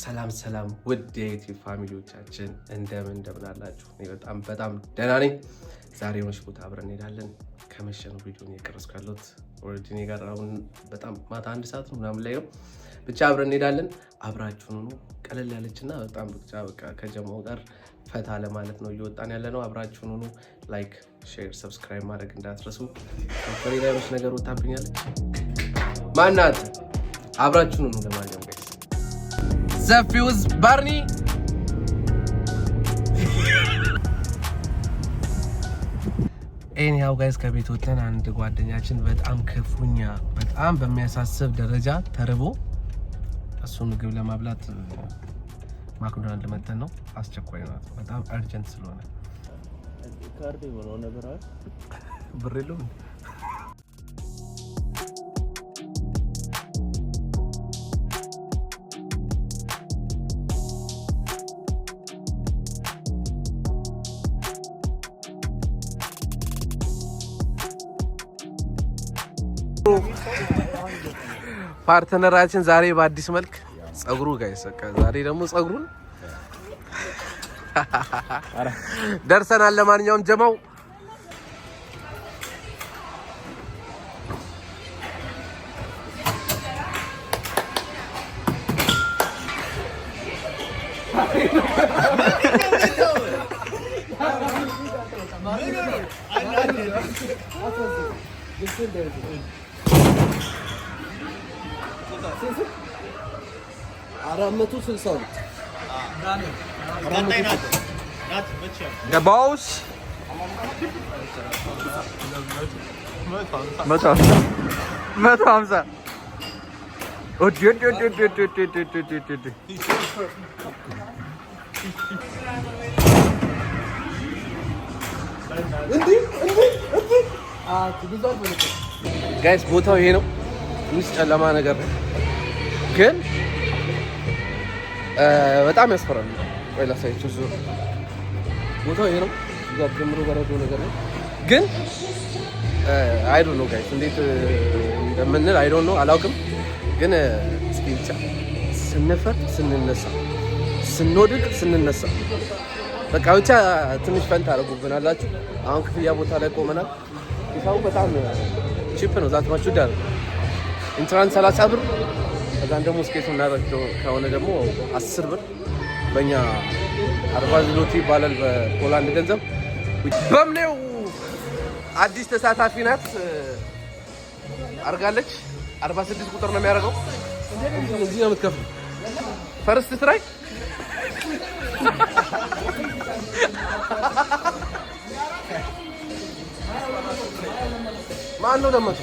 ሰላም ውድ የዩቲዩብ ፋሚሊዎቻችን እንደምን አላችሁ? እኔ በጣም ደህና ነኝ። ዛሬ የሆነች ቦታ አብረን እንሄዳለን። ከመሸኑ ቪዲዮን እየቀረስኩ ያለሁት ኦልሬዲ እኔ ጋር አሁን በጣም ማታ 1 ሰዓት ነው ምናምን ላይ ነው። ብቻ አብረን እንሄዳለን። አብራችሁን ሁኑ። ቀለል ያለችና በጣም ብቻ በቃ ከጀማው ጋር ፈታ ለማለት ነው እየወጣን ያለ ነው። አብራችሁን ሁኑ። ላይክ፣ ሼር፣ ሰብስክራይብ ማድረግ እንዳትረሱ። ከሌላ ያለች ነገር ወጣብኛለች ማናት? አብራችሁን ሁኑ። ለማንኛውም ዘፊውዝ ባርኒ ኤኒሃው ጋይስ ከቤት ወጥተን አንድ ጓደኛችን በጣም ክፉኛ በጣም በሚያሳስብ ደረጃ ተርቦ እሱ ምግብ ለማብላት ማክዶናልድ መተን ነው። አስቸኳይ ነው፣ በጣም አርጀንት ስለሆነ ካርድ ነው ነገር አይደል? ብር የለውም። ፓርትነራችን ዛሬ በአዲስ መልክ ጸጉሩ ጋይስ በቃ ዛሬ ደግሞ ጸጉሩን ደርሰናል። ለማንኛውም ጀማው The boss. Hamza. Oh, guys, ቦታው ይሄ ነው። ትንሽ ጨለማ ነገር ነው ግን በጣም ያስፈራል። ወይ ላሳያችሁ። ዙር ቦታው ይሄ ነው። እዛ ጀምሮ በረዶ ነገር ነው ግን አይ ዶንት ኖ ጋይስ እንዴት እንደምንል አይ ዶንት ኖ አላውቅም። ግን እስኪ ብቻ ስንፈር ስንነሳ ስንወድቅ ስንነሳ በቃ ብቻ ትንሽ ፈንታ አደረጉብናላችሁ። አሁን ክፍያ ቦታ ላይ ቆመናል። ሂሳቡ በጣም ቺፕ ነው። ዛት ማቹ ዳር ኢንትራንስ 30 ብር ከዛን ደግሞ ስኬት እናደርገው ከሆነ ደግሞ 10 ብር በእኛ 40 ዝሎቲ ይባላል በፖላንድ ገንዘብ። በምኔው አዲስ ተሳታፊ ናት አርጋለች። 46 ቁጥር ነው የሚያደርገው። እዚህ ነው የምትከፍለው። ፈርስት ትራይ ማን ነው ደመቱ?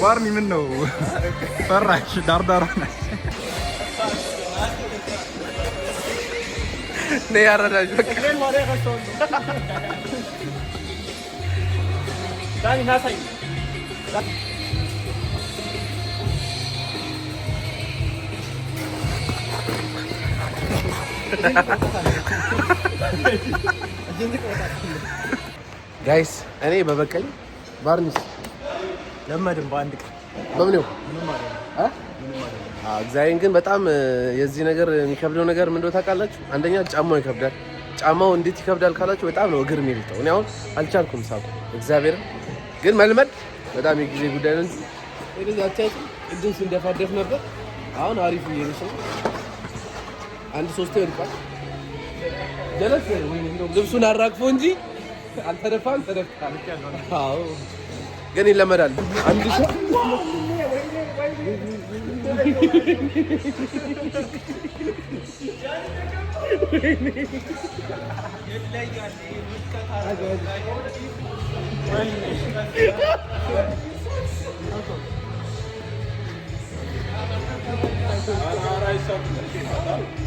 ባርኒ ምን ነው ፈራሽ? ዳርዳር ነሽ ነይ ያረዳጅ በቃ ዳኒ ናሳይ ጋይስ እኔ በበቀኝ ባርኒስ ለማድም በአንድ ቀን በምኔው ምንም ማለት እግዚአብሔርን ግን በጣም የዚህ ነገር የሚከብደው ነገር ምን እንደው ታውቃላችሁ? አንደኛ ጫማው ይከብዳል። ጫማው እንዴት ይከብዳል ካላችሁ በጣም ነው እግር የሚልጠው። እኔ አሁን አልቻልኩም ሳቁ። እግዚአብሔርን ግን መልመድ በጣም የጊዜ ጉዳይ ነው እንጂ ወደዛ አቻች እጅን ሲንደፋደፍ ነበር። አሁን አሪፍ እየሄድሽ ነው። አንድ 3 ይወድቃል። ጀለስ ወይ እንደው ልብሱን አራግፎ እንጂ አልተደፋም። ተደፍቷል። አዎ ግን ይለመዳል። አንድ ሰው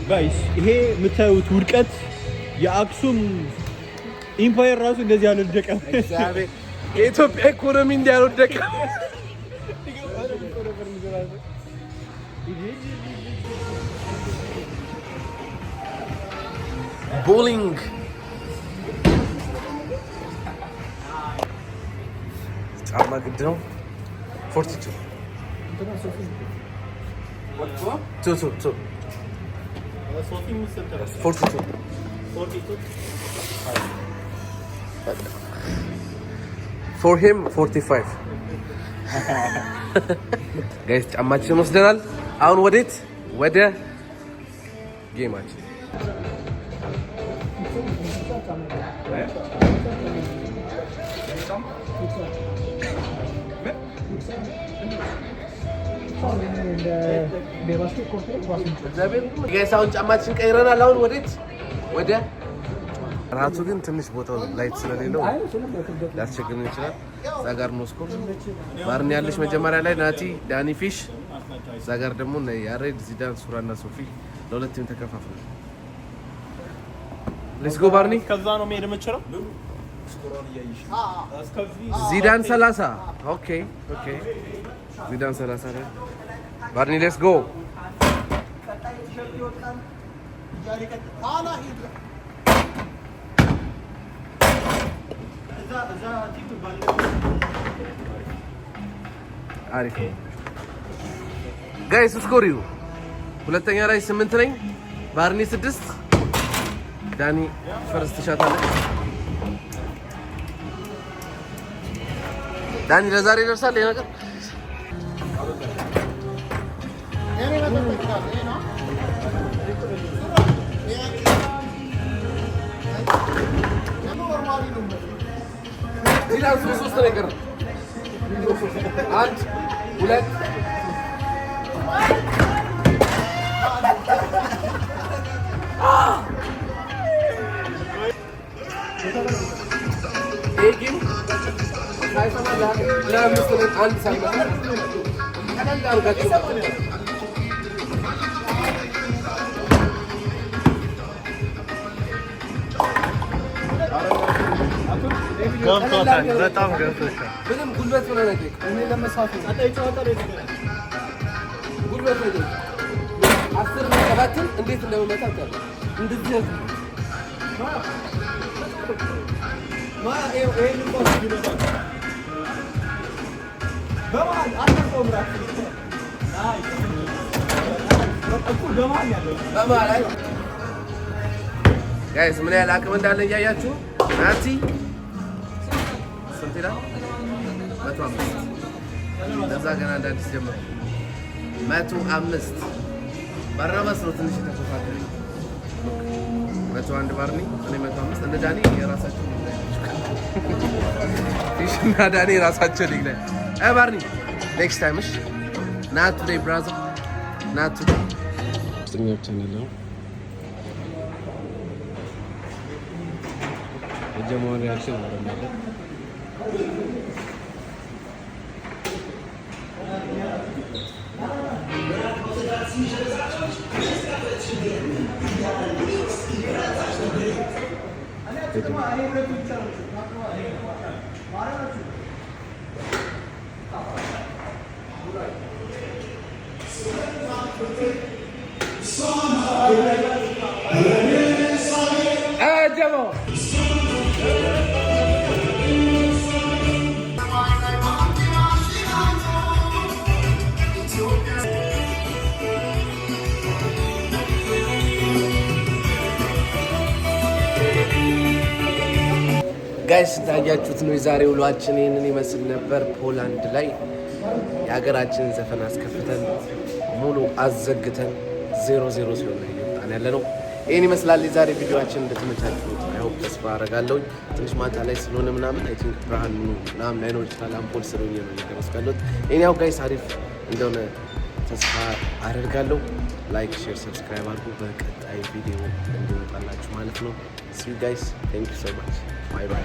ጋይስ ይሄ የምታዩት ውድቀት የአክሱም ኢምፓየር ራሱ እንደዚህ አልወደቀም። የኢትዮጵያ ኢኮኖሚ እንዲህ አልወደቀም። ቦሊንግ ጫማ ግድ ነው። 42 for him 45 ጋይስ ጫማችን ወስደናል። አሁን ወዴት? ወደ ጌማችን። ጋይስ አሁን ጫማችን ቀይረናል። አሁን ወዴት? ወደ ራቱ ግን ትንሽ ቦታው ላይት ስለሌለው ሊያስቸግረን ይችላል። እዛ ጋር ሞስኮ ባርኒ ያለች መጀመሪያ ላይ ናቲ፣ ዳኒ፣ ፊሽ እዛ ጋር ደግሞ ያሬድ፣ ዚዳን፣ ሱራ እና ሶፊ ለሁለት ቲም ተከፋፍሏል። ሌትስ ጎ ባርኒ። ከዛ ነው መሄድ የምችለው። ዚዳን 30 ኦኬ ኦኬ ዚዳን 30 ላይ ባርኒ ሌትስ ጎ አሪፍ ጋይስ ስኮሪው ሁለተኛ ላይ 8 ነኝ፣ ባርኒ 6፣ ዳኒ ፈርስት ሻት አለ። ዳኒ ለዛሬ ይደርሳል ይሄ ነገር። ዚዳን 3 ነገር 1 2 ኤጊም ሳይሰማላ ለምስልን አንድ ሳይመጣ ቀደም አድርጋችሁ ገብቶታል። በጣም ገብቶታል። ምንም ጉልበት ነው ነገር እኔ ለመሳቱ ጉልበት ነው 10 መቀባትን እንዴት እንደመመጣ ታውቃለህ? እንደዚህ ጋይስ ምን ያህል አቅም እንዳለ እያያችሁ ናቲ ስንት ይላል? 105 ለዛ ገና እንደ አዲስ ጀመረ 105 ባርናባስ ነው ትንሽ ተፈፋቀረ 101 ባርኒ እኔ 105 እንደ ዳኒ የራሳቸው ፊሽና ዳኒ የራሳቸው ሊግ ላይ ባርኒ ኔክስት ታይም እሺ ናት ቱዴይ ብራዘር ናት ቱዴይ ጥኛዎች ነው የጀማው ሪአክሽን ማለት ጀማው ጋይስ ታያችሁት ነው የዛሬ ውሏችን ይህንን ይመስል ነበር። ፖላንድ ላይ የሀገራችንን ዘፈን አስከፍተን ሙሉ አዘግተን 0-0 ሲሆን ነው እየወጣን ያለ ነው። ይህን ይመስላል የዛሬ ቪዲዮችን። እንደተመቻችሁ አይሆፕ ተስፋ አደርጋለሁ። ትንሽ ማታ ላይ ስለሆነ ምናምን አይ ቲንክ ብርሃን ምናምን ላይኖር ይችላል። አምፖል ስለሆነ ነው እየቀረስኩ ያለሁት። እኔ ያው ጋይስ አሪፍ እንደሆነ ተስፋ አደርጋለሁ። ላይክ፣ ሼር፣ ሰብስክራይብ አድርጉ። በቀጣይ ቪዲዮ እንዲመጣላችሁ ማለት ነው። ሲ ዩ ጋይስ ቴንክ ዩ ሶ ማች ባይ ባይ።